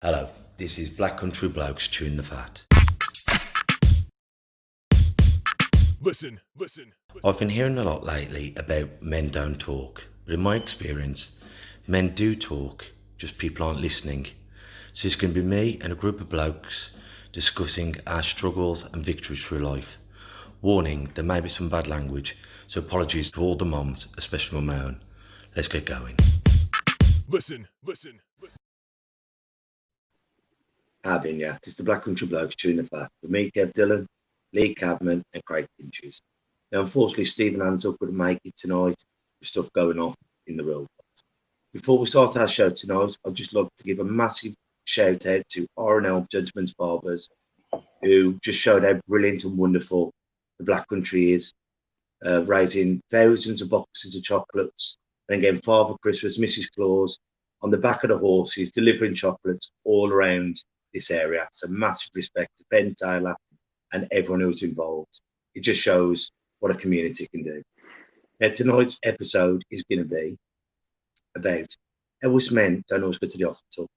Hello, this is Black Country Blokes chewing the fat. Listen. I've been hearing a lot lately about men don't talk, but in my experience, men do talk, just people aren't listening. So it's going to be me and a group of blokes discussing our struggles and victories through life. Warning, there may be some bad language, so apologies to all the moms, especially my own. Let's get going. Listen. Having yeah, it's the Black Country Blokes chewing the fat. For me, Kev Dillon, Lee Cabman, and Craig Pinches. Now, unfortunately, Stephen Ansell couldn't make it tonight with stuff going off in the real world. Before we start our show tonight, I'd just like to give a massive shout out to R&L Gentlemen's Barbers, who just showed how brilliant and wonderful the Black Country is, raising thousands of boxes of chocolates and again, Father Christmas, Mrs. Claus on the back of the horses, delivering chocolates all around this area. So massive respect to Ben Taylor and everyone who's involved. It just shows what a community can do. Now, tonight's episode is going to be about how us men don't always go to the hospital.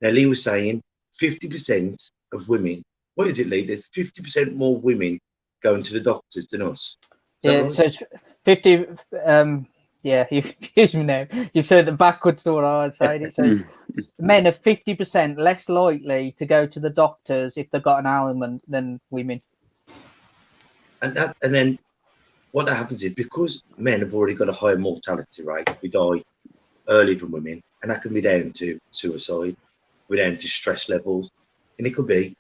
Now, Lee was saying 50% of women, what is it, Lee? There's 50% more women going to the doctors than us. Yeah, Right? so it's 50. Yeah, you've confused me now. You've said the backwards to what I had said it. So it's men are 50% less likely to go to the doctors if they've got an ailment than women. And then what happens is because men have already got a higher mortality rate, we die earlier than women, and that can be down to suicide, we're down to stress levels, and it could be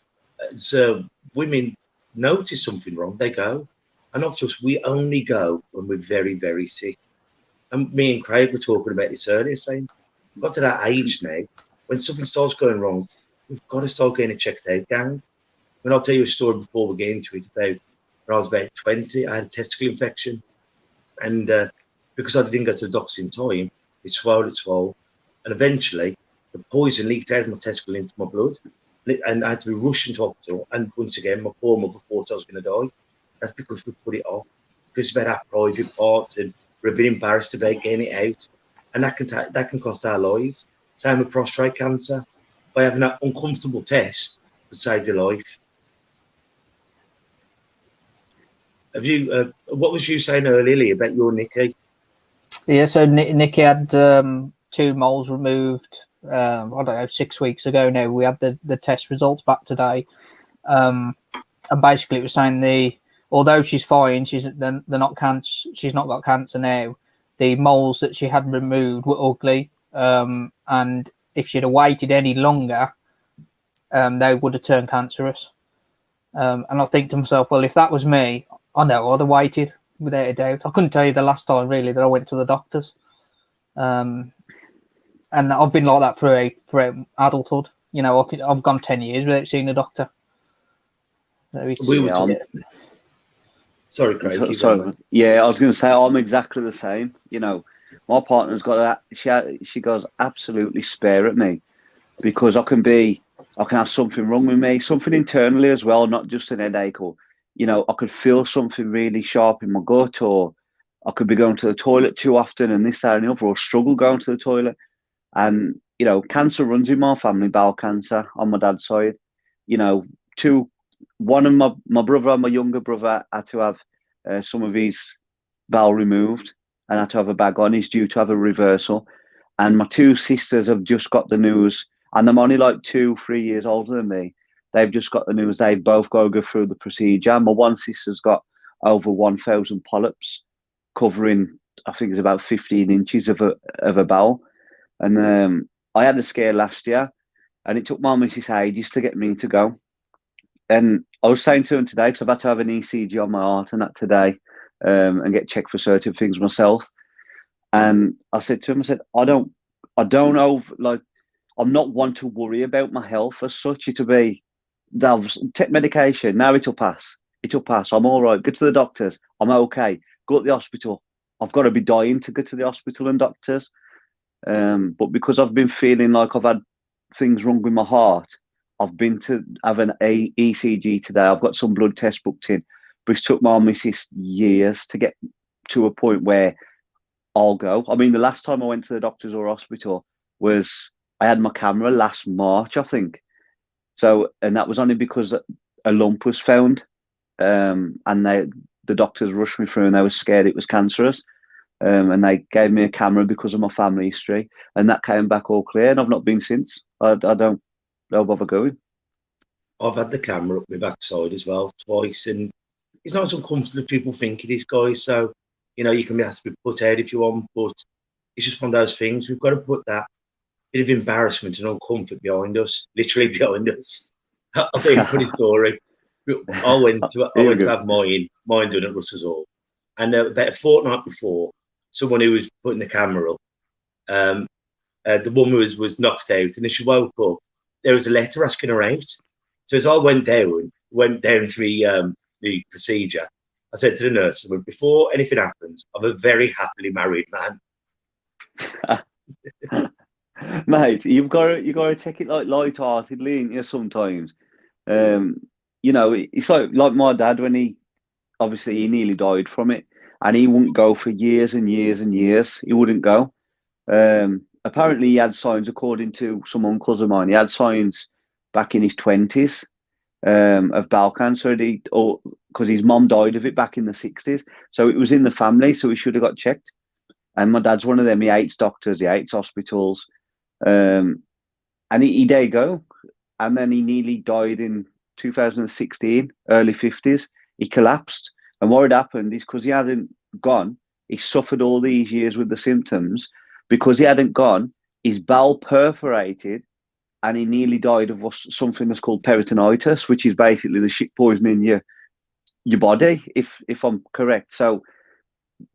so women notice something wrong, they go, and not just we only go when we're very, very sick. And me and Craig were talking about this earlier, saying we've got to that age now when something starts going wrong, we've got to start getting it checked out, gang. And I'll tell you a story before we get into it about when I was about 20, I had a testicle infection. And because I didn't go to the doctors in time, it swelled. And eventually, the poison leaked out of my testicle into my blood. And I had to be rushed into hospital. And once again, my poor mother thought I was going to die. That's because we put it off. Because it's about our private parts and we're a bit embarrassed about getting it out. And that can cost our lives. Same with prostate cancer. By having that uncomfortable test to save your life. Have you? What was you saying earlier, Lee, about your Nikki? Yeah, so Nikki had 2 moles removed. I don't know, 6 weeks ago now. We had the test results back today, and basically it was saying although she's fine, they're not cancer. She's not got cancer now. The moles that she had removed were ugly, and if she'd have waited any longer, they would have turned cancerous. And I think to myself, well, if that was me, I know I'd have waited without a doubt. I couldn't tell you the last time really that I went to the doctors, and I've been like that for adulthood. You know, I've gone 10 years without seeing a doctor. So Sorry, Craig. Sorry. Yeah, I was going to say I'm exactly the same. You know, my partner's got she goes absolutely spare at me because I can have something wrong with me, something internally as well, not just an headache or, you know, I could feel something really sharp in my gut, or I could be going to the toilet too often and this, that, and the other, or struggle going to the toilet. And, you know, cancer runs in my family, bowel cancer on my dad's side. You know, one of my brother and my younger brother had to have some of his bowel removed and had to have a bag on. He's due to have a reversal. And my 2 sisters have just got the news, and I'm only like 2-3 years older than me. They've just got the news. They've both got to go through the procedure. My one sister's got over 1,000 polyps covering, I think it's about 15 inches of a bowel. And I had a scare last year, and it took my missus ages to get me to go. And I was saying to him today, because I've had to have an ECG on my heart and that today, and get checked for certain things myself. And I said to him, I said, I don't know, like, I'm not one to worry about my health as such. It'll be, they'll take medication. Now it'll pass. I'm all right. Go to the doctors. I'm okay. Go to the hospital. I've got to be dying to go to the hospital and doctors. But because I've been feeling like I've had things wrong with my heart, I've been to have an ECG today. I've got some blood tests booked in, but it's took my missus years to get to a point where I'll go. I mean, the last time I went to the doctors or hospital was I had my camera last March, I think. So, and that was only because a lump was found, and the doctors rushed me through, and they were scared it was cancerous, and they gave me a camera because of my family history, and that came back all clear, and I've not been since. I don't bother going. I've had the camera up my backside as well twice, and it's not as uncomfortable as people think it is, guys. So, you know, you can be asked to be put out if you want, but it's just one of those things. We've got to put that bit of embarrassment and uncomfort behind us, literally behind us. I'll tell you a funny story. I went to have mine done at Russell's Hall, and about a fortnight before, someone who was putting the camera up, the woman was knocked out, and as she woke up, there was a letter asking her out. So as I went down to the procedure, I said to the nurse, before anything happens, I'm a very happily married man. Mate, you've got to take it like light-heartedly, ain't you, sometimes. You know, it's like my dad, when he nearly died from it, and he wouldn't go for years and years and years. He wouldn't go. Apparently he had signs, according to some uncles of mine, he had signs back in his 20s of bowel cancer, because his mom died of it back in the 60s. So it was in the family, so he should have got checked. And my dad's one of them. He hates doctors, he hates hospitals. And he there you go. And then he nearly died in 2016, early 50s. He collapsed. And what had happened is, because he hadn't gone, he suffered all these years with the symptoms. Because he hadn't gone, his bowel perforated, and he nearly died of something that's called peritonitis, which is basically the shit poisoning your body, if I'm correct. So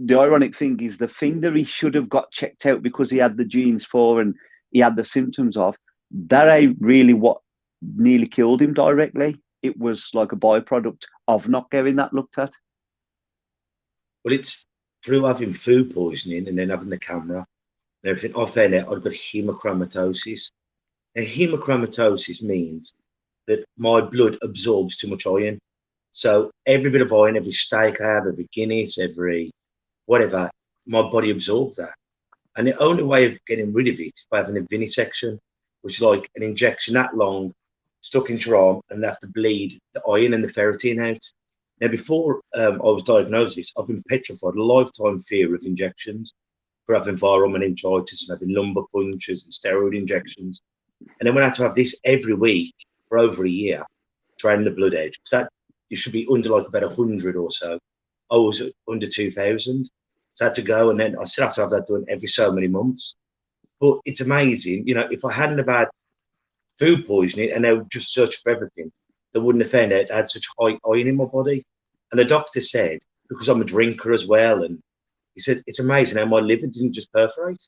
the ironic thing is, the thing that he should have got checked out because he had the genes for and he had the symptoms of, that ain't really what nearly killed him directly. It was like a byproduct of not getting that looked at. Well, it's through having food poisoning and then having the camera and everything, I found out I've got hemochromatosis. Now, hemochromatosis means that my blood absorbs too much iron. So every bit of iron, every steak I have, every Guinness, every whatever, my body absorbs that. And the only way of getting rid of it is by having a vivisection, which is like an injection that long, stuck into your arm, and have to bleed the iron and the ferritin out. Now, before I was diagnosed with this, I've been petrified, a lifetime fear of injections, for having viral meningitis and having lumbar punctures and steroid injections. And then when I had to have this every week for over a year, draining the blood out, because that you should be under like about 100 or so. I was under 2,000. So I had to go, and then I still have to have that done every so many months. But it's amazing, you know, if I hadn't have had food poisoning and they were just searching for everything, they wouldn't have found out I had such high iron in my body. And the doctor said, because I'm a drinker as well, and he said, it's amazing how my liver didn't just perforate.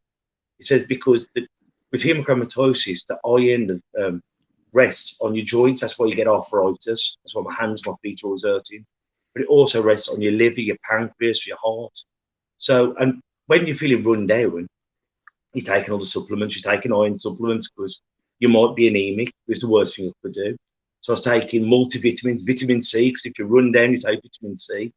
He says, because with hemochromatosis, the iron rests on your joints. That's why you get arthritis. That's why my hands, my feet are always hurting. But it also rests on your liver, your pancreas, your heart. So, and when you're feeling run down, you're taking all the supplements, you're taking iron supplements because you might be anemic, which is the worst thing you could do. So I was taking multivitamins, vitamin C, because if you run down, you take vitamin C.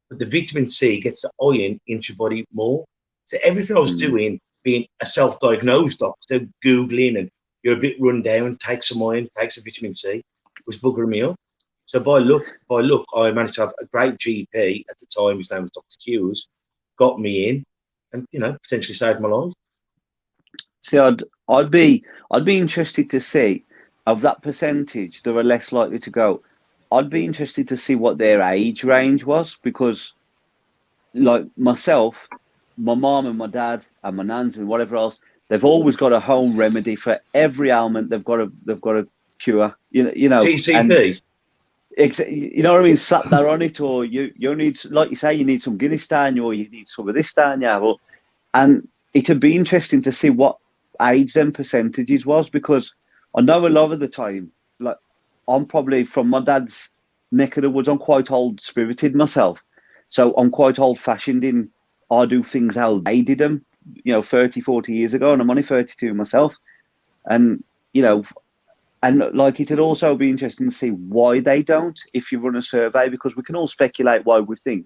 But the vitamin C gets the iron into your body more. So everything I was doing, being a self-diagnosed doctor, Googling, and you're a bit run down, take some iron, take some vitamin C, was buggering me up. So by luck, I managed to have a great GP at the time. His name was Dr. Hughes, got me in, and potentially saved my life. See, I'd be interested to see, of that percentage that are less likely to go, I'd be interested to see what their age range was, because, like myself, my mom and my dad and my nans and whatever else, they've always got a home remedy for every ailment. They've got a cure. You know. TCP. You know what I mean? Slap that on it, or you need, like you say, you need some Guinness down you, or you need some of this down you. And it'd be interesting to see what age them percentages was, because I know a lot of the time, like, I'm probably from my dad's neck of the woods, I'm quite old spirited myself. So I'm quite old fashioned in, I do things how they did them, 30, 40 years ago, and I'm only 32 myself. And, and like, it'd also be interesting to see why they don't, if you run a survey, because we can all speculate why we think.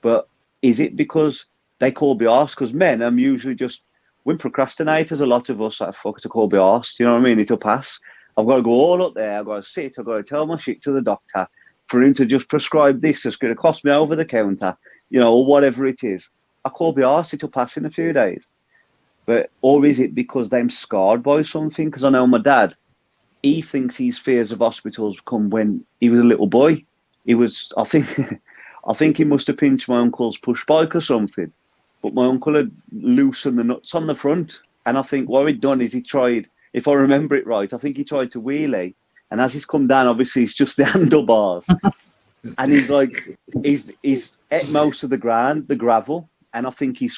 But is it because they call BS? Because men are usually just we're procrastinators, a lot of us, like, fuck it, I call be arsed, you know what I mean? It'll pass. I've got to go all up there, I've got to sit, I've got to tell my shit to the doctor for him to just prescribe this that's going to cost me over the counter, you know, or whatever it is. I call be arsed, it'll pass in a few days. But, or is it because they're scarred by something? Because I know my dad, he thinks his fears of hospitals come when he was a little boy. He was, I think he must have pinched my uncle's push bike or something. But my uncle had loosened the nuts on the front. And I think what he'd done is he tried, if I remember it right, I think he tried to wheelie. And as he's come down, obviously, it's just the handlebars. And he's like, he's at most of the ground, the gravel. And I think to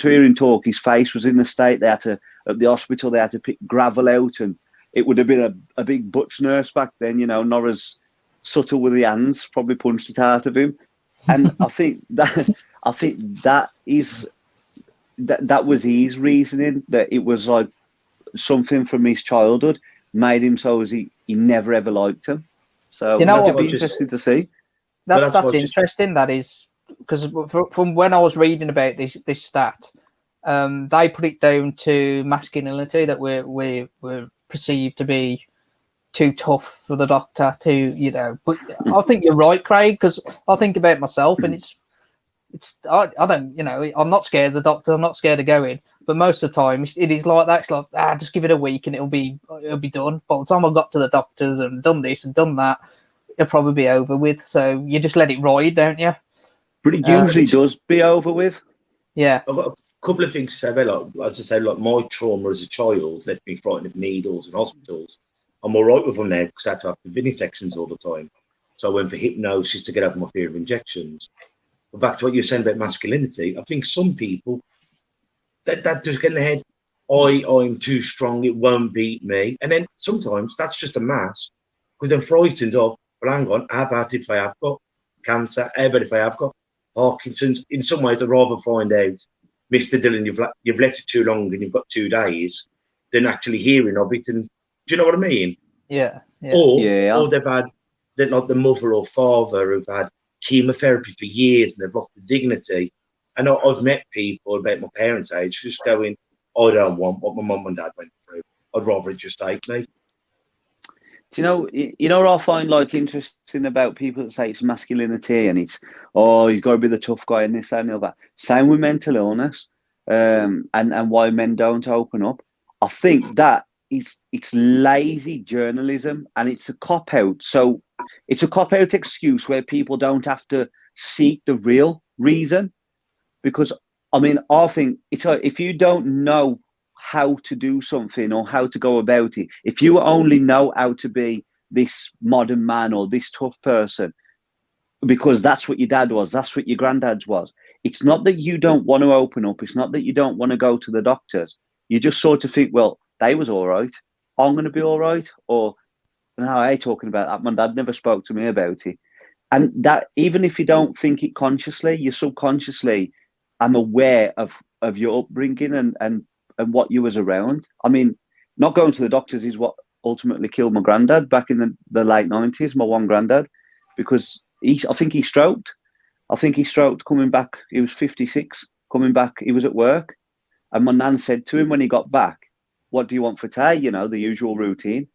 hear him talk, his face was in the state. They had to, at the hospital, they had to pick gravel out. And it would have been a big butch nurse back then, you know, not as subtle with the hands, probably punched it out of him. And I think that was his reasoning, that it was like something from his childhood made him so as he never ever liked him. So you know it'd be interesting to see. That's interesting. That is, because from when I was reading about this stat, they put it down to masculinity, that we're perceived to be too tough for the doctor to, you know. But I think you're right, Craig, because I think about myself, and I don't, you know, I'm not scared of the doctor, I'm not scared of going, but most of the time it is like that. It's like, just give it a week and it'll be done. By the time I got to the doctors and done this and done that, it'll probably be over with. So you just let it ride, don't you? But it usually does be over with. Yeah. I've got a couple of things to say about, like, as I say, like, my trauma as a child left me frightened of needles and hospitals. I'm all right with them now because I had to have the vivisections all the time. So I went for hypnosis to get over my fear of injections. But back to what you were saying about masculinity, I think some people, that just get in their head, I'm too strong, it won't beat me. And then sometimes that's just a mask, because they're frightened of, well, hang on, how about if I have got cancer? How about if I have got Parkinson's? In some ways, I'd rather find out, Mr. Dillon, you've let it too long and you've got 2 days, than actually hearing of it. And do you know what I mean? Yeah. Or they've had, like, the mother or father who've had chemotherapy for years and they've lost the dignity. And I've met people about my parents' age just going, I don't want what my mum and dad went through. I'd rather it just take me. Do you know what I find, like, interesting about people that say it's masculinity and it's, he's got to be the tough guy and this and the other. Same with mental illness, and why men don't open up. I think that it's lazy journalism and it's a cop-out. So it's a cop-out excuse where people don't have to seek the real reason. Because, I mean, I think it's like, if you don't know how to do something or how to go about it, if you only know how to be this modern man or this tough person, because that's what your dad was, that's what your granddad's was, it's not that you don't want to open up, it's not that you don't want to go to the doctors. You just sort of think, well, they was all right, I'm going to be all right. Or, no, I ain't talking about that. My dad never spoke to me about it. And that, even if you don't think it consciously, you subconsciously am aware of your upbringing and what you was around. I mean, not going to the doctors is what ultimately killed my granddad back in the late 90s, my one granddad, because I think he stroked. Coming back. He was 56, coming back. He was at work. And my nan said to him when he got back, what do you want for tea? You know, the usual routine.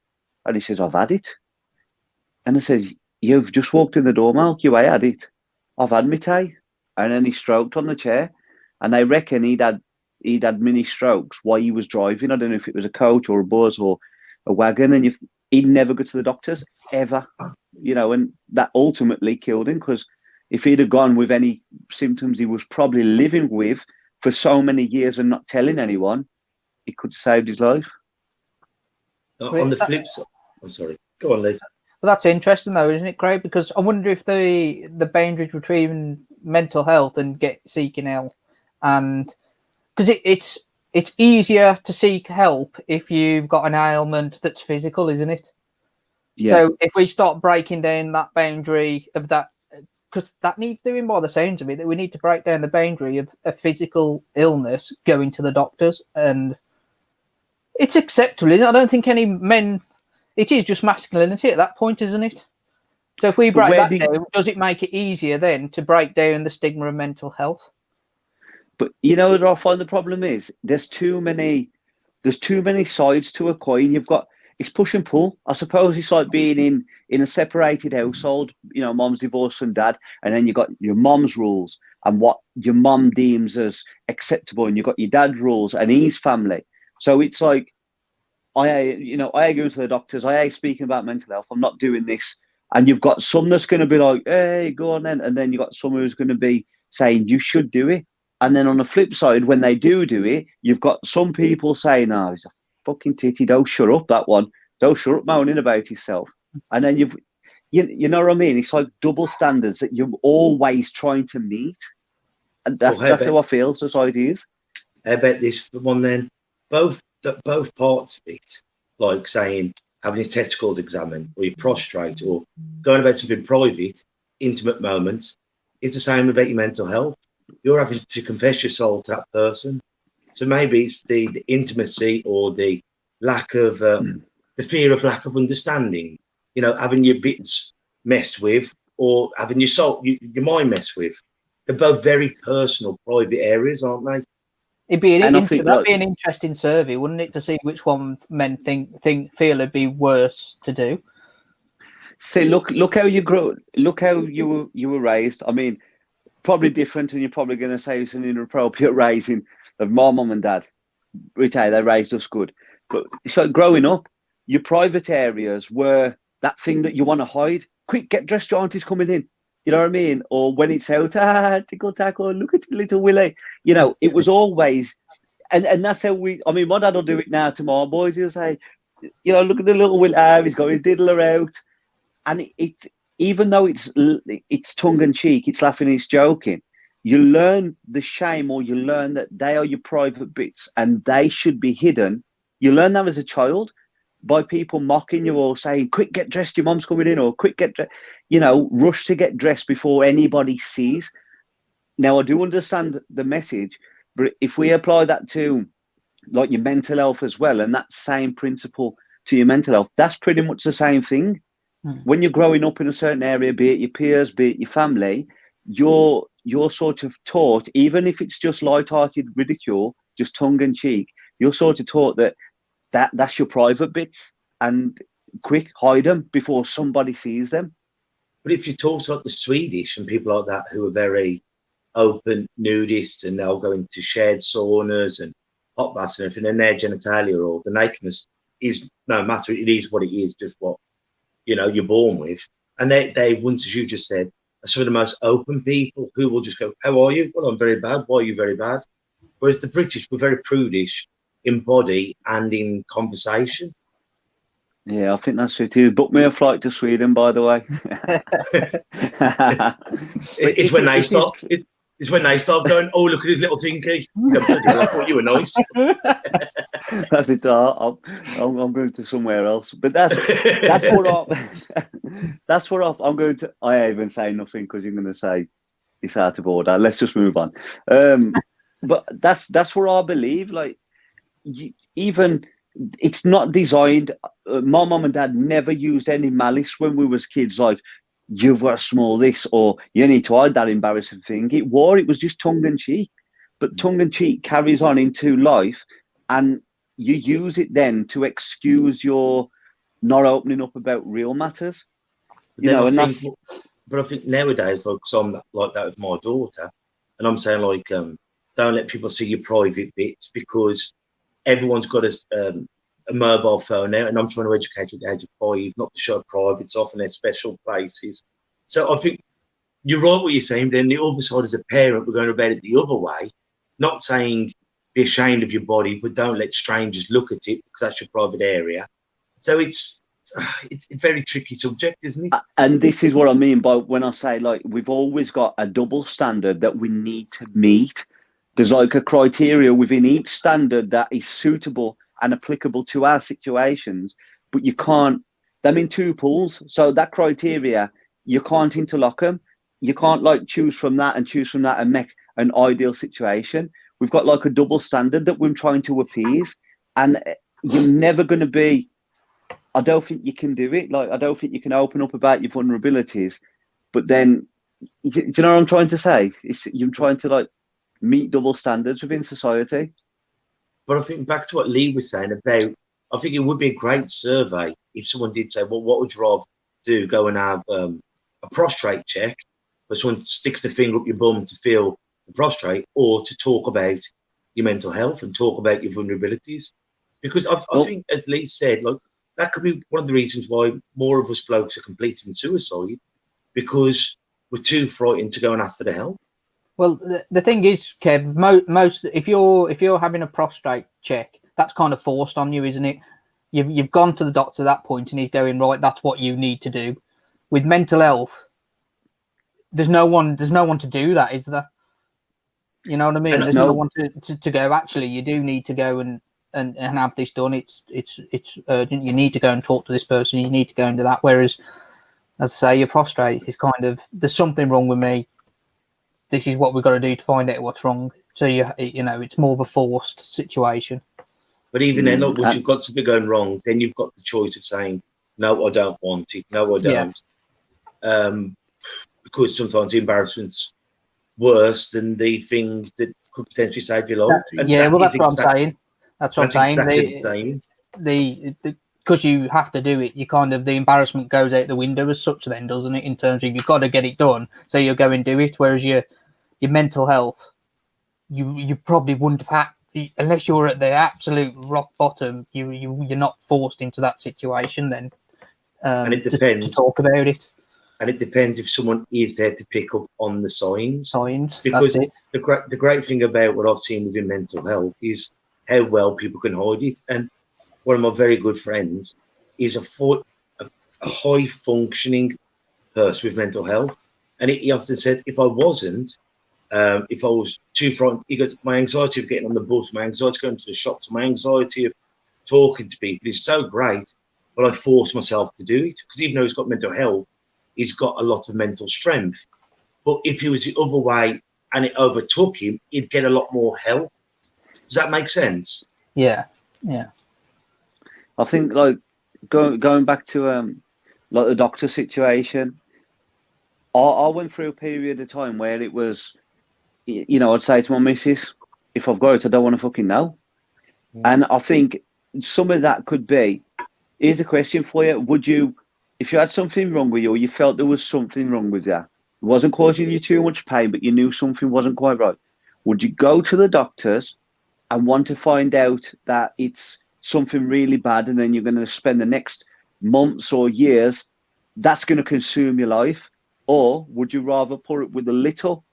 And he says, I've had it. And I said, you've just walked in the door, Malk. You ain't had it. I've had my tea. And then he stroked on the chair. And I reckon he'd had mini strokes while he was driving. I don't know if it was a coach or a bus or a wagon. And he'd never go to the doctors, ever. You know, and that ultimately killed him, because if he'd have gone with any symptoms he was probably living with for so many years and not telling anyone, it could have saved his life. On the flip side, I'm sorry. Go on, Lee. Well, that's interesting, though, isn't it, Craig? Because I wonder if the boundary between mental health and seeking help, and because it's easier to seek help if you've got an ailment that's physical, isn't it? Yeah. So if we start breaking down that boundary of that, because that needs doing by the sounds of it, that we need to break down the boundary of a physical illness going to the doctors, and it's acceptable. I don't think any men. It is just masculinity at that point, isn't it? So if we break that down, does it make it easier then to break down the stigma of mental health? But you know what I find the problem is? There's too many sides to a coin. You've got, it's push and pull. I suppose it's like being in a separated household, you know, mom's divorced from dad, and then you got your mom's rules and what your mom deems as acceptable, and you've got your dad's rules and his family. So it's like, I go to the doctors, I speaking about mental health, I'm not doing this. And you've got some that's going to be like, hey, go on then. And then you've got some who's going to be saying you should do it. And then on the flip side, when they do it, you've got some people saying, oh, he's a fucking titty, don't shut up, that one. Don't shut up moaning about yourself. And then you know what I mean? It's like double standards that you're always trying to meet. And that's how I feel society is. How about this one then? Both parts of it, like saying having your testicles examined or your prostrate or going about something private, intimate moments, is the same about your mental health. You're having to confess your soul to that person. So maybe it's the intimacy or the lack of, the fear of lack of understanding, you know, having your bits messed with or having your soul, your mind messed with. They're both very personal, private areas, aren't they? That'd be an interesting survey, wouldn't it, to see which one men feel it'd be worse to do. See, look how you grow. Look how you were raised. I mean, probably different, and you're probably going to say it's an inappropriate raising of my mum and dad. They raised us good, but so growing up, your private areas were that thing that you want to hide. Quick, get dressed, your auntie's coming in. You know what I mean? Or when it's out, tickle tackle, look at little Willie. You know, it was always, and that's how my dad will do it now to my boys. He'll say, you know, look at the little Willie, he's got his diddler out. And even though it's tongue in cheek, it's laughing, it's joking, you learn the shame, or you learn that they are your private bits and they should be hidden. You learn that as a child by people mocking you or saying, quick, get dressed, your mom's coming in, or quick, get dressed, you know, rush to get dressed before anybody sees. Now, I do understand the message, but if we apply that to like your mental health as well, and that same principle to your mental health, that's pretty much the same thing. When you're growing up in a certain area, be it your peers, be it your family, you're sort of taught, even if it's just light-hearted ridicule, just tongue in cheek, you're sort of taught that's your private bits, and quick, hide them before somebody sees them. But if you talk like the Swedish and people like that who are very open nudists, and they'll go into shared saunas and hot baths and everything, and their genitalia or the nakedness is no matter, it is what it is, just what, you know, you're born with. And they once, as you just said, are some of the most open people who will just go, how are you? Well, I'm very bad. Why are you very bad? Whereas the British were very prudish in body and in conversation. Yeah, I think that's it too. Book me a flight to Sweden, by the way. It's when they stop. It's when they start going, oh, look at his little tinky. I thought you were nice. That's it. I'm going to somewhere else. But that's what I'm going to. I ain't even say nothing because you're going to say it's out of order. Let's just move on. But that's what I believe. Like, even it's not designed. My mum and dad never used any malice when we was kids. Like, you've got to small this, or you need to hide that embarrassing thing. It was just tongue in cheek, but tongue in cheek carries on into life, and you use it then to excuse your not opening up about real matters. You know, but I think nowadays, like, so I'm like that with my daughter, and I'm saying like, don't let people see your private bits, because everyone's got a mobile phone now, and I'm trying to educate you at the age of 5 not to show privates off in their special places. So I think you're right what you're saying. Then the other side, as a parent, we're going about it the other way, not saying be ashamed of your body, but don't let strangers look at it because that's your private area. So it's a very tricky subject, isn't it? And this is what I mean by when I say, like, we've always got a double standard that we need to meet. There's like a criteria within each standard that is suitable and applicable to our situations, but you can't, them in two pools. So that criteria, you can't interlock them. You can't like choose from that and make an ideal situation. We've got like a double standard that we're trying to appease, and you're never going to be, I don't think you can do it. Like, I don't think you can open up about your vulnerabilities, but then, do you know what I'm trying to say? You're trying to like meet double standards within society. But I think back to what Lee was saying about, I think it would be a great survey if someone did say, well, what would you rather do? Go and have a prostrate check, where someone sticks the finger up your bum to feel the prostrate, or to talk about your mental health and talk about your vulnerabilities? Because I think, as Lee said, like, that could be one of the reasons why more of us blokes are completing suicide, because we're too frightened to go and ask for the help. Well, the thing is, Kev, most if you're having a prostrate check, that's kind of forced on you, isn't it? You've gone to the doctor at that point, and he's going, right, that's what you need to do. With mental health, there's no one to do that, is there? You know what I mean? There's no one to go, actually, you do need to go and have this done. It's urgent. You need to go and talk to this person. You need to go and do that. Whereas, as I say, your prostrate is kind of, there's something wrong with me. This is what we've got to do to find out what's wrong. So it's more of a forced situation. But even then, look, once you've got something going wrong, then you've got the choice of saying, no, I don't want it. No, I don't. Yeah. Because sometimes the embarrassment's worse than the thing that could potentially save your life. That's what I'm saying. That's what I'm saying. Exactly the same. Because you have to do it, you kind of, the embarrassment goes out the window as such then, doesn't it? In terms of, you've got to get it done, so you'll go and do it. Whereas your mental health, you probably wouldn't have had, unless you're at the absolute rock bottom, you're not forced into that situation then. And it depends to talk about it. And it depends if someone is there to pick up on the signs. Because the great thing about what I've seen within mental health is how well people can hide it. And one of my very good friends is a high functioning person with mental health. And he often said, if I wasn't, if I was too frightened, he goes, my anxiety of getting on the bus, my anxiety of going to the shops, my anxiety of talking to people is so great, but I force myself to do it. Because even though he's got mental health, he's got a lot of mental strength. But if he was the other way and it overtook him, he'd get a lot more help. Does that make sense? Yeah. I think, like, going back to like the doctor situation, I went through a period of time where it was, I'd say to my missus, if I've got it, I don't want to fucking know. And I think some of that could be, here's a question for you. Would you, if you had something wrong with you, or you felt there was something wrong with you, it wasn't causing you too much pain, but you knew something wasn't quite right, would you go to the doctors and want to find out that it's something really bad, and then you're going to spend the next months or years, that's going to consume your life? Or would you rather put it with the little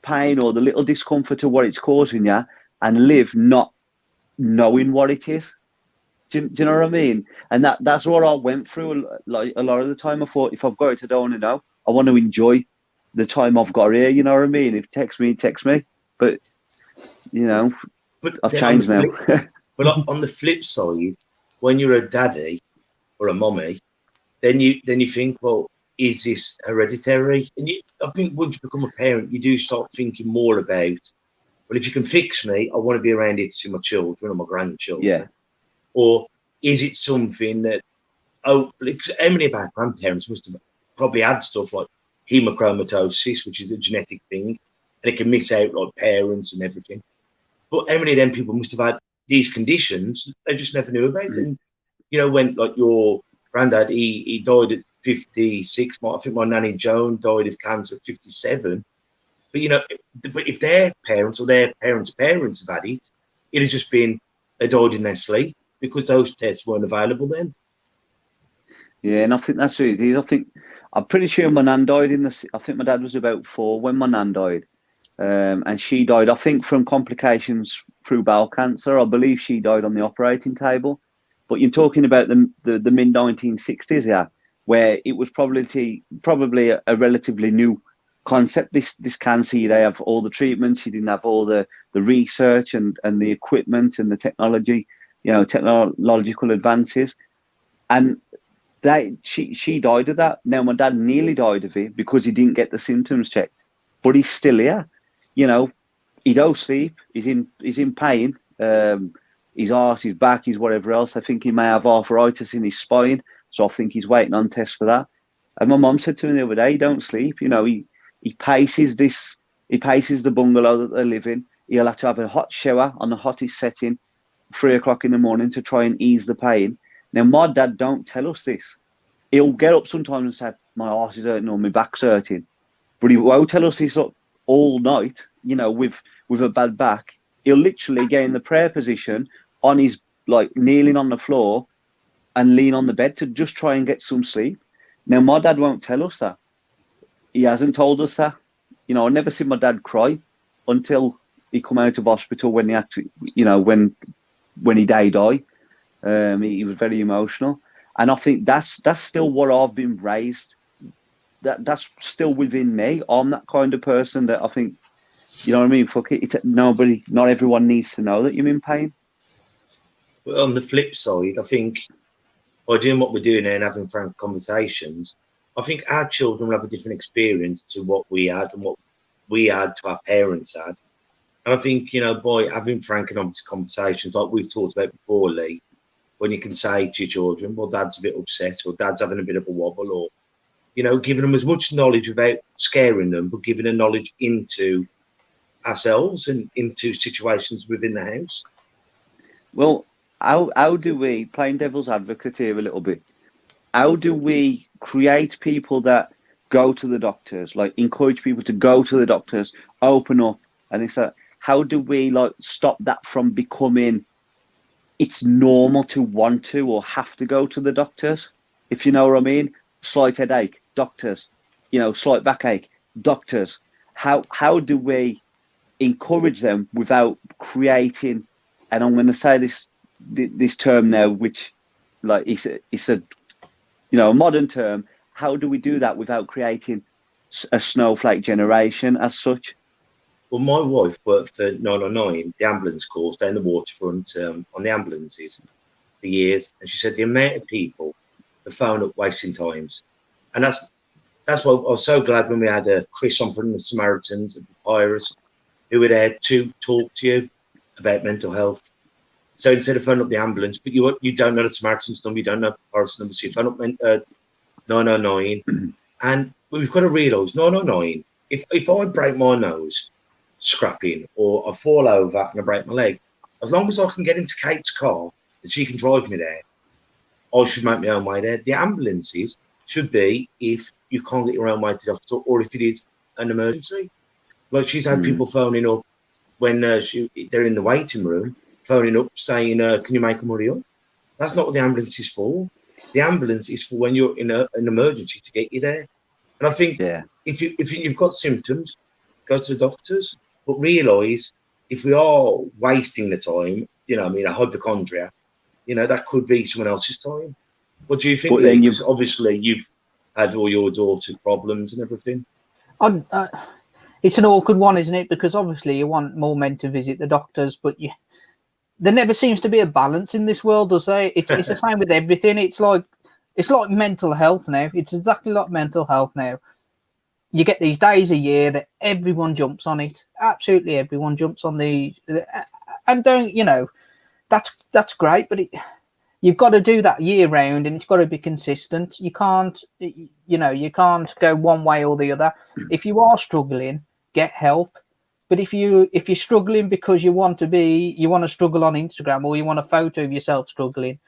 pain or the little discomfort of what it's causing you and live not knowing what it is? Do you know what I mean? And that's what I went through. Like, a lot of the time, I thought, if I've got it, I don't want to know. I want to enjoy the time I've got here. You know what I mean? If text me. But I've changed now. But on the flip side, when you're a daddy or a mommy, then you think, well, is this hereditary? And I think once you become a parent, you do start thinking more about, well, if you can fix me, I want to be around here to see my children or my grandchildren. Yeah. Or is it something that, because how many of our grandparents must have probably had stuff like hemochromatosis, which is a genetic thing, and it can miss out like parents and everything. But how many of them people must have had these conditions they just never knew about? And when like your granddad, he died at 56. I think my nanny Joan died of cancer at 57. But if their parents or their parents' parents have had it, it'd have just been they died in their sleep, because those tests weren't available then. Yeah, and I think that's what it is. I'm pretty sure my nan died I think my dad was about 4 when my nan died. And she died, I think, from complications through bowel cancer. I believe she died on the operating table. But you're talking about the mid-1960s, yeah, where it was probably a relatively new concept, this cancer. They have all the treatments. You didn't have all the research and the equipment and the technology, technological advances. And she died of that. Now, my dad nearly died of it because he didn't get the symptoms checked, but he's still here. He don't sleep. He's in pain. His arse, his back, his whatever else. I think he may have arthritis in his spine, so I think he's waiting on tests for that. And my mum said to me the other day, he don't sleep. He paces this He paces the bungalow that they live in. He'll have to have a hot shower on the hottest setting, 3 o'clock in the morning, to try and ease the pain. Now, my dad don't tell us this. He'll get up sometimes and say, my arse is hurting or my back's hurting. But he won't tell us this all night, with a bad back. He'll literally get in the prayer position on his, kneeling on the floor and lean on the bed to just try and get some sleep. Now, my dad won't tell us that. He hasn't told us that. I never seen my dad cry until he come out of hospital when he actually, when he died. He was very emotional. And I think that's still what I've been raised. That's still within me. I'm that kind of person that I think, you know what I mean? Fuck it. Not everyone needs to know that you're in pain. But on the flip side, I think by doing what we're doing now and having frank conversations, I think our children will have a different experience to what we had and what we had to our parents had. And I think, by having frank and honest conversations like we've talked about before, Lee, when you can say to your children, well, dad's a bit upset or dad's having a bit of a wobble, or, giving them as much knowledge without scaring them, but giving them knowledge into ourselves and into situations within the house. Well, how do we, playing devil's advocate here a little bit, how do we create people that go to the doctors, encourage people to go to the doctors, open up, and it's like, how do we stop that from becoming it's normal to want to or have to go to the doctors, if you know what I mean? Slight headache, doctors. Slight backache, doctors. How do we encourage them without creating, and I'm going to say this term now, which it's a a modern term. How do we do that without creating a snowflake generation as such? Well, my wife worked for 999, the ambulance course down the waterfront on the ambulances for years, and she said the amount of people that phone up wasting times, and that's why I was so glad when we had Chris on from the Samaritans and Papyrus, who were there to talk to you about mental health. So instead of phoning up the ambulance, but you don't know the Samaritans number, you don't know the Papyrus number, so you phone up 999, and we've got to realise 999. If I break my nose scrapping or I fall over and I break my leg, as long as I can get into Kate's car and she can drive me there, I should make my own way there. The ambulances should be if you can't get your own way to the hospital or if it is an emergency. Like she's had people phoning up when they're in the waiting room, phoning up saying, can you make them hurry up? That's not what the ambulance is for. The ambulance is for when you're in an emergency to get you there. And I think if you've got symptoms, go to the doctors, but realise if we are wasting the time, a hypochondria, that could be someone else's time. What do you think? Because obviously you've had all your daughter's problems and everything. It's an awkward one, isn't it? Because obviously you want more men to visit the doctors, but there never seems to be a balance in this world, does there? It's the same with everything. It's like mental health now. It's exactly like mental health now. You get these days a year that everyone jumps on it. Absolutely everyone jumps on and don't, that's great, but you've got to do that year round and it's got to be consistent. You can't go one way or the other. If you are struggling, get help. But if you're struggling because you want to struggle on Instagram or you want a photo of yourself struggling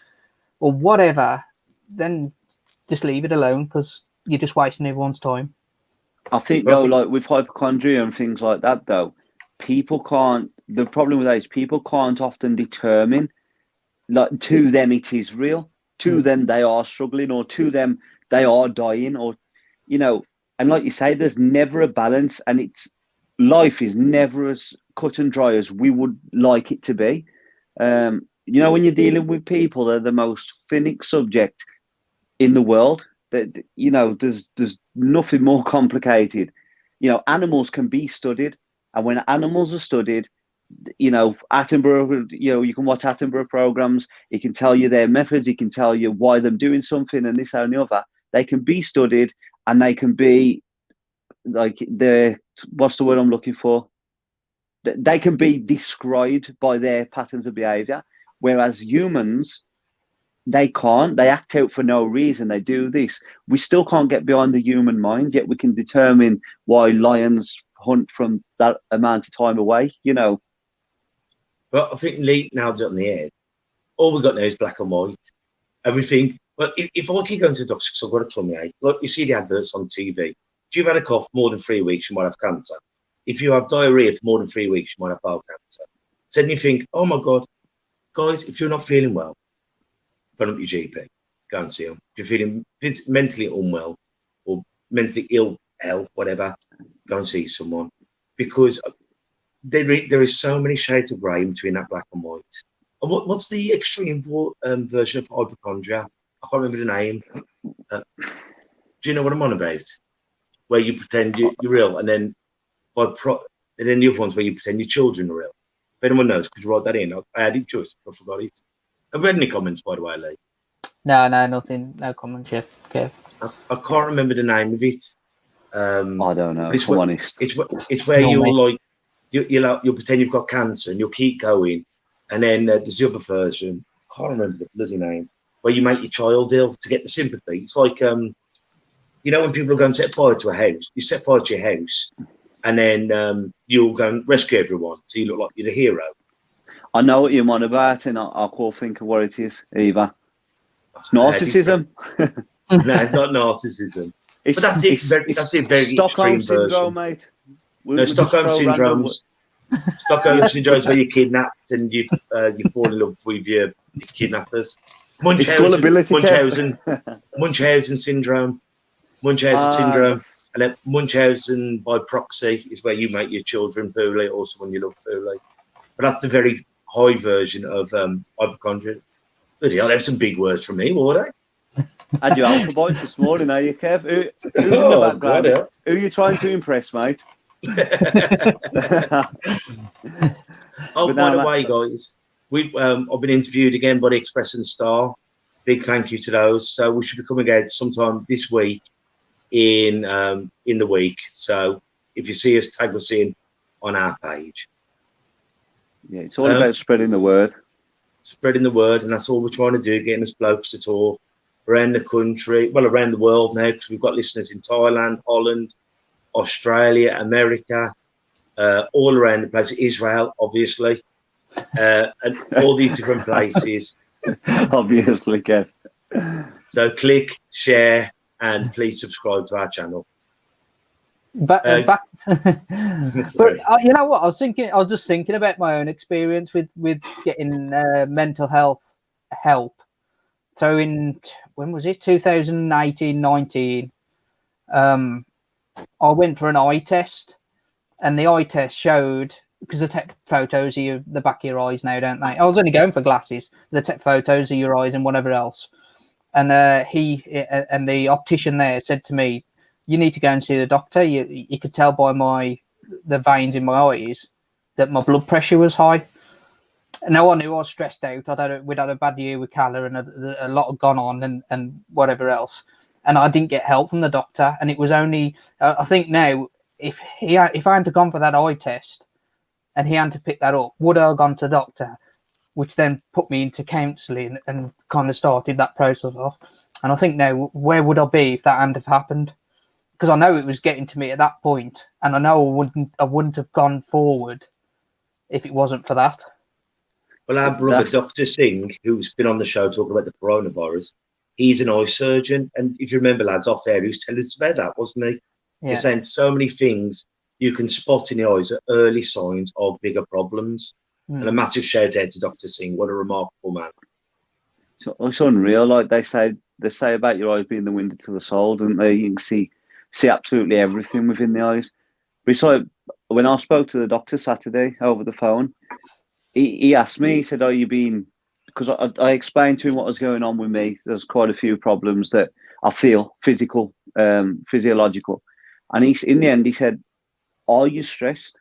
or whatever, then just leave it alone because you're just wasting everyone's time. I think though, with hypochondria and things like that, though, the problem with that is people can't often determine, to them it is real, to them they are struggling, or to them they are dying, or, and like you say, there's never a balance, and life is never as cut and dry as we would like it to be. When you're dealing with people, they're the most finicky subject in the world. That there's nothing more complicated. Animals can be studied, and when animals are studied, Attenborough, you can watch Attenborough programs. He can tell you their methods. He can tell you why they're doing something and this and the other. They can be studied, and they can be what's the word I'm looking for? They can be described by their patterns of behavior, whereas humans, they can't. They act out for no reason. They do this. We still can't get beyond the human mind, yet we can determine why lions hunt from that amount of time away, you know. But I think Lee nailed it on the head. All we got now is black and white. Everything. But if I keep going to the doctor because I've got a tummy ache, like you see the adverts on TV. If you've had a cough more than 3 weeks, you might have cancer. If you have diarrhea for more than 3 weeks, you might have bowel cancer. So then you think, oh my God, guys, if you're not feeling well, phone up your GP, go and see them. If you're feeling mentally unwell or mentally ill, whatever, go and see someone. Because there is so many shades of grey between that black and white. And what's the extreme version of hypochondria? I can't remember the name. Do you know what I'm on about? Where you pretend you're ill, and then and then the other ones where you pretend your children are ill. If anyone knows, could you write that in? I had it just, I forgot it. Have you read any comments, by the way, Lee? No, nothing. No comments yet. Okay. I can't remember the name of it. I don't know. If I'm honest, it's where you'll like you'll pretend you've got cancer and you'll keep going, and then there's the other version. I can't remember the bloody name. Where you make your child ill to get the sympathy. It's like you know when people go and set fire to a house, you set fire to your house, and then you'll go and rescue everyone, so you look like you're the hero. I know what you're on about, and I can't think of what it is either. It's narcissism. No, it's not narcissism. But that's the very Stockholm syndrome, version. Mate. No, Stockholm syndromes. Stockholm syndromes where you're kidnapped and you fall in love with your kidnappers. Munchausen syndrome. Munchausen syndrome. And then Munchausen by proxy is where you make your children poorly or someone you love poorly. But that's the very high version of hypochondria. Bloody hell, there's some big words from me, were they? And your alpha boys this morning, are you, Kev? Who's in the background? God, who are you trying to impress, mate? Oh, by the way, guys, I've been interviewed again by the Express and Star. Big thank you to those. So we should be coming out sometime this week in the week. So if you see us, tag us in on our page. Yeah, it's all about spreading the word. Spreading the word, and that's all we're trying to do, getting us blokes to talk around the country, well, around the world now, because we've got listeners in Thailand, Holland, Australia, America, all around the place, Israel, obviously, and all these different places. Obviously, Kev. So click, share, and please subscribe to our channel. But you know what? I was just thinking about my own experience with getting mental health help. So when was it? 2018, 19. I went for an eye test, and the eye test showed, because they take photos of the back of your eyes now, don't they? I was only going for glasses. They take photos of your eyes and whatever else. And the optician there said to me, "You need to go and see the doctor. You could tell by the veins in my eyes that my blood pressure was high." And now I knew I was stressed out. We'd had a bad year with Calla, and a lot had gone on and whatever else. And I didn't get help from the doctor. And it was only, I think now, if I hadn't gone for that eye test and he hadn't picked that up, would I have gone to the doctor, which then put me into counselling and kind of started that process off. And I think now, where would I be if that hadn't have happened? Because I know it was getting to me at that point, and I know I wouldn't have gone forward if it wasn't for that. Well, our brother, Dr. Singh, who's been on the show talking about the coronavirus, he's an eye surgeon. And if you remember, lads, off air, he was telling us about that, wasn't he? Yeah. He's saying so many things you can spot in the eyes are early signs of bigger problems. And a massive shout out to Dr. Singh. What a remarkable man. So it's unreal. Like they say about your eyes being the window to the soul, don't they? You can see absolutely everything within the eyes. But it's like, when I spoke to the doctor Saturday over the phone, he asked me, he said, "Are you being," because I explained to him what was going on with me. There's quite a few problems that I feel, physiological. And in the end, he said, "Are you stressed?"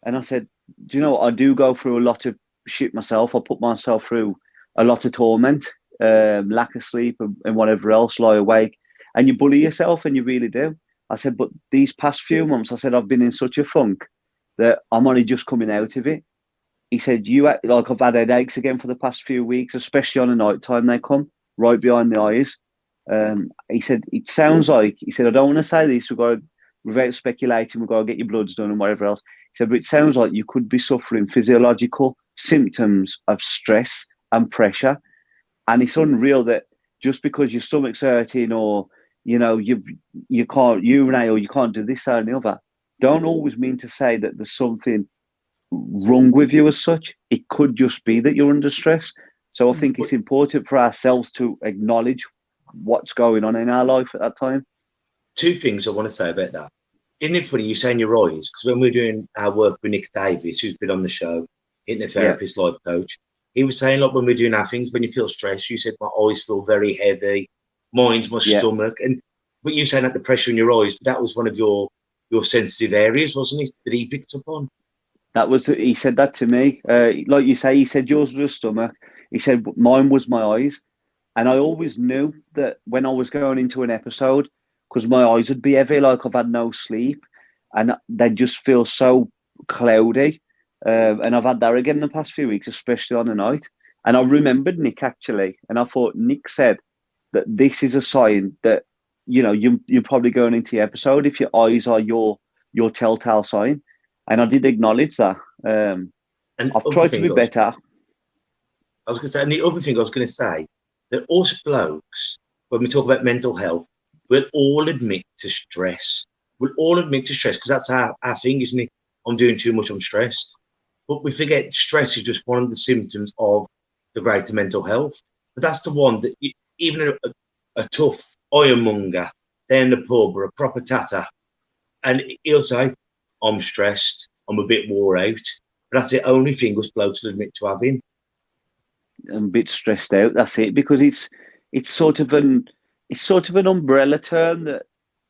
And I said, "Do you know what? I do go through a lot of shit myself. I put myself through a lot of torment, lack of sleep and whatever else, lie awake. And you bully yourself, and you really do." I said, "But these past few months," I said, "I've been in such a funk that I'm only just coming out of it." He said, I've had headaches again for the past few weeks, especially on the night time. They come right behind the eyes. He said, "It sounds like," he said, "I don't want to say this, we've got to without speculating, we've got to get your bloods done and whatever else. He said, but it sounds like you could be suffering physiological symptoms of stress and pressure. And it's unreal that just because your stomach's hurting or, you know, you can't urinate or you can't do this, that and the other, don't always mean to say that there's something wrong with you as such. It could just be that you're under stress. So I think it's important for ourselves to acknowledge what's going on in our life at that time. Two things I want to say about that. Isn't it funny you saying your eyes? Because when we're doing our work with Nick Davis, who's been on the show, hypnotherapist, life coach, he was saying, like, when we're doing our things, when you feel stressed, you said, my eyes feel very heavy, mine's my stomach. But you saying that the pressure in your eyes, that was one of your sensitive areas, wasn't it, that he picked up on? He said that to me. Like you say, he said yours was your stomach. He said mine was my eyes. And I always knew that when I was going into an episode, because my eyes would be heavy, like I've had no sleep, and they just feel so cloudy. And I've had that again in the past few weeks, especially on the night. And I remembered Nick actually, and I thought Nick said that this is a sign that, you know, you're probably going into your episode if your eyes are your telltale sign. And I did acknowledge that. And I've tried to be better. I was going to say, and the other thing I was going to say, that us blokes, when we talk about mental health, we'll all admit to stress. We'll all admit to stress because that's our thing, isn't it? I'm doing too much, I'm stressed. But we forget stress is just one of the symptoms of the greater mental health. But that's the one that even a tough ironmonger down the pub or a proper tatter, and he'll say, I'm stressed, I'm a bit wore out. But that's the only thing us blokes will admit to having. I'm a bit stressed out, that's it, because it's sort of an umbrella term that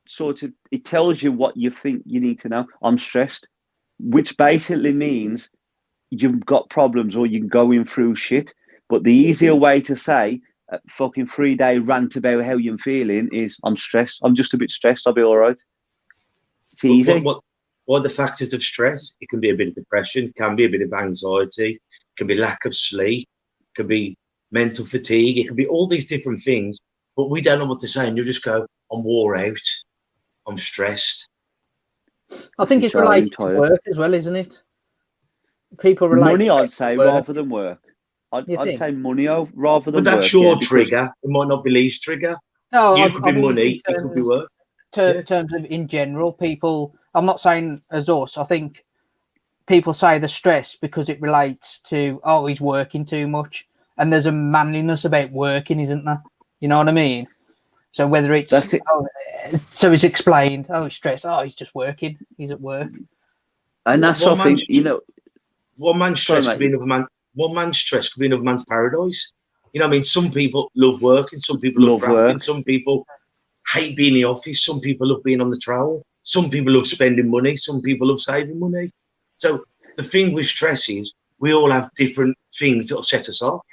sort of, it tells you what you think you need to know. I'm stressed, which basically means you've got problems or you're going through shit. But the easier way to say a fucking 3-day rant about how you're feeling is I'm stressed. I'm just a bit stressed. I'll be all right. It's easy. What are the factors of stress? It can be a bit of depression, can be a bit of anxiety, it can be lack of sleep, it can be mental fatigue, it can be all these different things. But we don't know what to say, and you just go, I'm wore out, I'm stressed. I think it's related to work as well, isn't it? People relate money, I'd say, rather than work. I'd say money rather than work. But that's your trigger. It might not be Lee's trigger. No, you could be money, it could be work. Terms of in general, people, I'm not saying as us, I think people say the stress because it relates to, oh, he's working too much. And there's a manliness about working, isn't there? You know what I mean? So whether it's, so it's explained, oh, he's stressed, oh, he's just working, he's at work. And that's something, you know. One man's stress could be another man. One man's stress could be another man's paradise. You know what I mean? Some people love working, some people love crafting, some people hate being in the office, some people love being on the travel, some people love spending money, some people love saving money. So the thing with stress is we all have different things that'll set us off.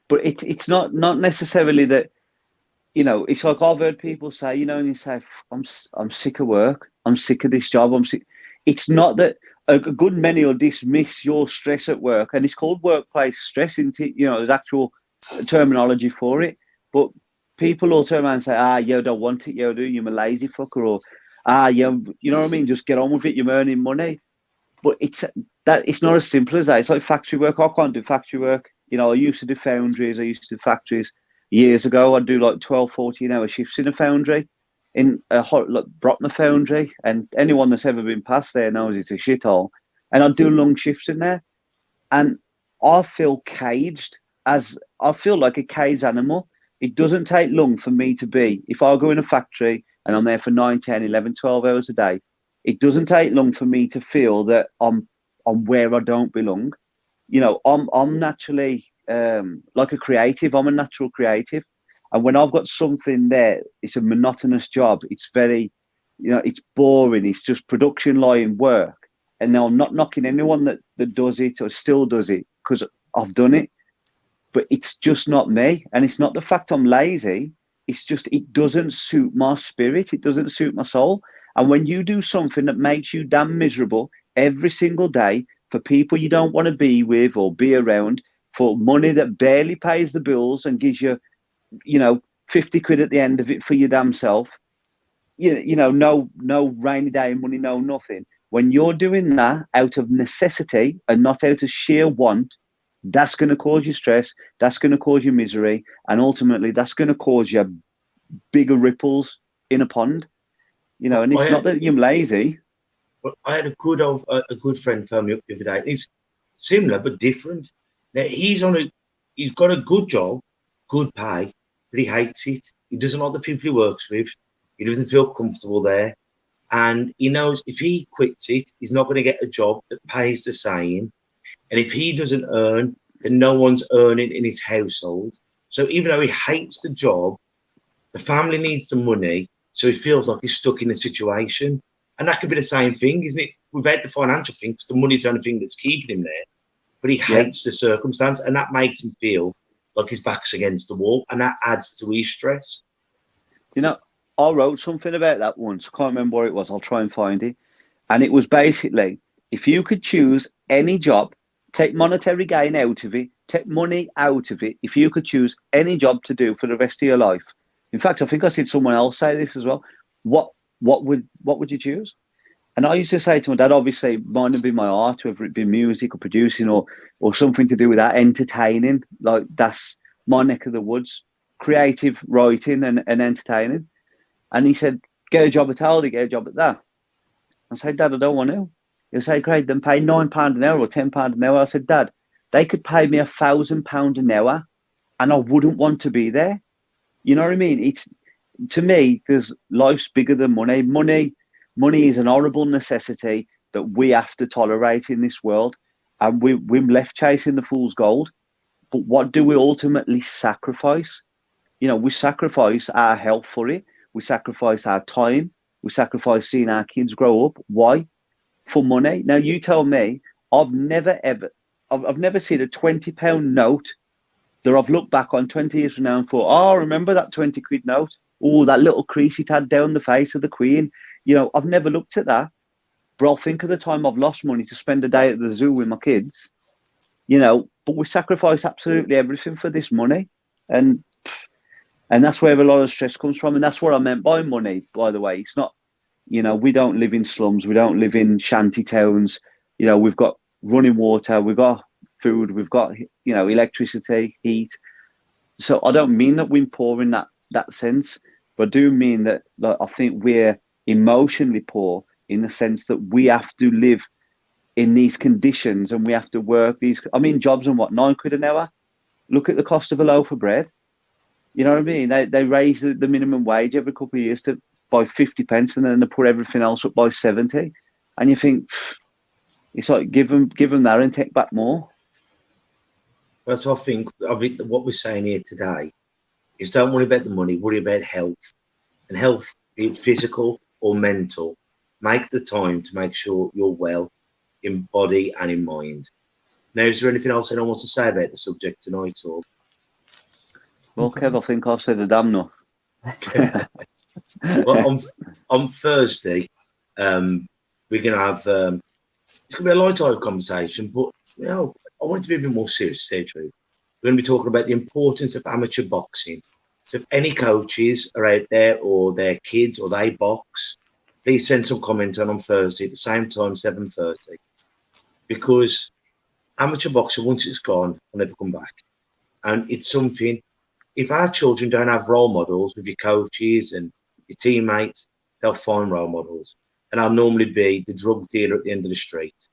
But it's not necessarily that, you know, it's like I've heard people say, you know, and you say, I'm sick of work, I'm sick of this job, I'm sick. It's not that. A good many will dismiss your stress at work, and it's called workplace stress. You know, there's actual terminology for it. But people will turn around and say, you don't want it, you do, you're a lazy fucker, or you know what I mean? Just get on with it, you're earning money. But it's not as simple as that. It's like factory work. I can't do factory work. You know, I used to do foundries, I used to do factories years ago. I'd do like 12, 14-hour shifts in a foundry. In a hot Brockner foundry, and anyone that's ever been past there knows it's a shithole. And I do long shifts in there, and I feel caged. I feel like a caged animal. It doesn't take long for me to be, if I go in a factory and I'm there for 9, 10, 11, 12 hours a day, it doesn't take long for me to feel that I'm where I don't belong. You know, I'm naturally like a creative. I'm a natural creative. And when I've got something there, it's a monotonous job. It's very, you know, it's boring. It's just production line work. And now I'm not knocking anyone that does it or still does it, because I've done it. But it's just not me. And it's not the fact I'm lazy. It's just, it doesn't suit my spirit. It doesn't suit my soul. And when you do something that makes you damn miserable every single day for people you don't want to be with or be around, for money that barely pays the bills and gives you, you know, 50 quid at the end of it for your damn self, no rainy day money, no nothing. When you're doing that out of necessity and not out of sheer want, that's going to cause you stress. That's going to cause you misery, and ultimately, that's going to cause you bigger ripples in a pond. And it's not that you're lazy. But I had a good friend phone me up the other day. He's similar but different. Now he's got a good job, good pay, but he hates it. He doesn't like the people he works with. He doesn't feel comfortable there. And he knows if he quits it, he's not going to get a job that pays the same. And if he doesn't earn, then no one's earning in his household. So even though he hates the job, the family needs the money. So he feels like he's stuck in a situation. And that could be the same thing, isn't it? Without the financial thing, because the money's the only thing that's keeping him there. But he hates the circumstance, and that makes him feel like his back's against the wall, and that adds to his stress. I wrote something about that once. I can't remember what it was. I'll try and find it. And it was basically, if you could choose any job, take monetary gain out of it, take money out of it, if you could choose any job to do for the rest of your life. In fact, I think I seen someone else say this as well. What would you choose? And I used to say to my dad, obviously, mine would be my art, whether it be music or producing or something to do with that, entertaining. Like, that's my neck of the woods, creative writing and entertaining. And he said, get a job at Aldi, get a job at that. I said, Dad, I don't want to. He'll say, great, then pay £9 an hour or £10 an hour. I said, Dad, they could pay me £1,000 an hour and I wouldn't want to be there. You know what I mean? It's, to me, life's bigger than money. Money is an horrible necessity that we have to tolerate in this world. And we're left chasing the fool's gold. But what do we ultimately sacrifice? We sacrifice our health for it. We sacrifice our time. We sacrifice seeing our kids grow up. Why? For money. Now, you tell me, I've never seen a £20 note that I've looked back on 20 years from now and thought, oh, remember that 20 quid note? Oh, that little crease it had down the face of the Queen. I've never looked at that. But I'll think of the time I've lost money to spend a day at the zoo with my kids. But we sacrifice absolutely everything for this money. And that's where a lot of stress comes from. And that's what I meant by money, by the way. It's not, we don't live in slums. We don't live in shanty towns. We've got running water. We've got food. We've got, electricity, heat. So I don't mean that we're poor in that sense. But I do mean that, like, I think we're emotionally poor in the sense that we have to live in these conditions and we have to work these. Jobs and what, £9 an hour? Look at the cost of a loaf of bread. You know what I mean? They raise the minimum wage every couple of years by 50 pence, and then they put everything else up by 70. And you think, it's like, give them that and take back more. That's what I think. What we're saying here today is don't worry about the money, worry about health. And health, be it physical or mental, make the time to make sure you're well in body and in mind. Now, is there anything else I don't want to say about the subject tonight? Or well, Kev, I think I've said a damn enough. Well, on Thursday, we're going to have it's going to be a light-hearted conversation, but I want it to be a bit more serious, to say the truth. We're going to be talking about the importance of amateur boxing. So if any coaches are out there or their kids or they box, please send some comment on Thursday at the same time, 7:30. Because amateur boxing, once it's gone, will never come back. And it's something, if our children don't have role models with your coaches and your teammates, they'll find role models. And I'll normally be the drug dealer at the end of the street.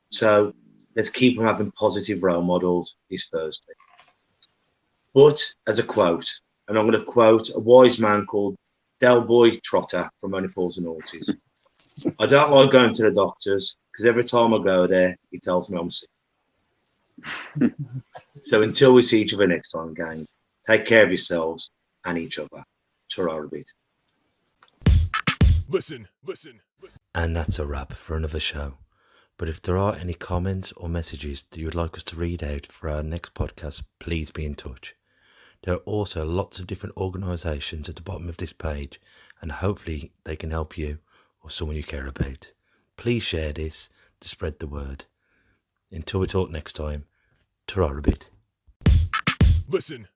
So let's keep them having positive role models this Thursday. But as a quote, and I'm going to quote a wise man called Del Boy Trotter from Only Fools and Horses. I don't like going to the doctors because every time I go there, he tells me I'm sick. So until we see each other next time, gang, take care of yourselves and each other. Ta-ra a bit. Listen. And that's a wrap for another show. But if there are any comments or messages that you would like us to read out for our next podcast, please be in touch. There are also lots of different organisations at the bottom of this page, and hopefully they can help you or someone you care about. Please share this to spread the word. Until we talk next time, ta-ra a bit. Listen.